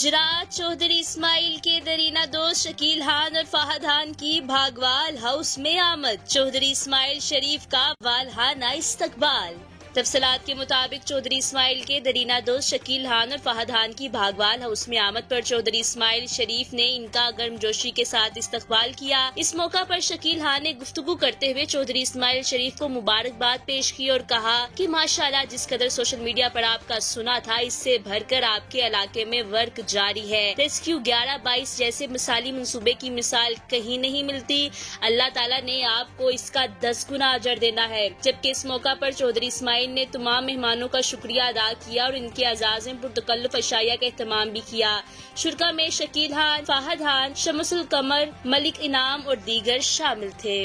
गुजरात चौधरी इस्माइल के दरीना दोस्त शकील खान और फहद खान की भागवाल हाउस में आमद। चौधरी इस्माइल शरीफ का वालहाना इस्तकबाल। तफसीलात के मुताबिक चौधरी इस्माइल के दरीना दोस्त शकील खान और फहद खान की भागवाल हाउस में आमद पर चौधरी इस्माइल शरीफ ने इनका गर्मजोशी के साथ इस्तकबाल किया। इस मौका पर शकील खान ने गुफ्तगू करते हुए चौधरी इस्माइल शरीफ को मुबारकबाद पेश की और कहा कि माशाल्लाह जिस कदर सोशल मीडिया पर आपका सुना था, इससे भरकर आपके इलाके में वर्क जारी है। रेस्क्यू 11-22 जैसे मिसाली मंसूबे की मिसाल कहीं नहीं मिलती। अल्लाह ताला ने आपको इसका 10 गुना अजर देना है। जबकि इस मौका पर चौधरी इस्माइल ने तमाम मेहमानों का शुक्रिया अदा किया और इनके अज़ाज़िम पुरतकल्लुफ़ अशाया का एहतमाम भी किया। शुरा में शकील खान, फहद खान, शमसुल कमर, मलिक इनाम और दीगर शामिल थे।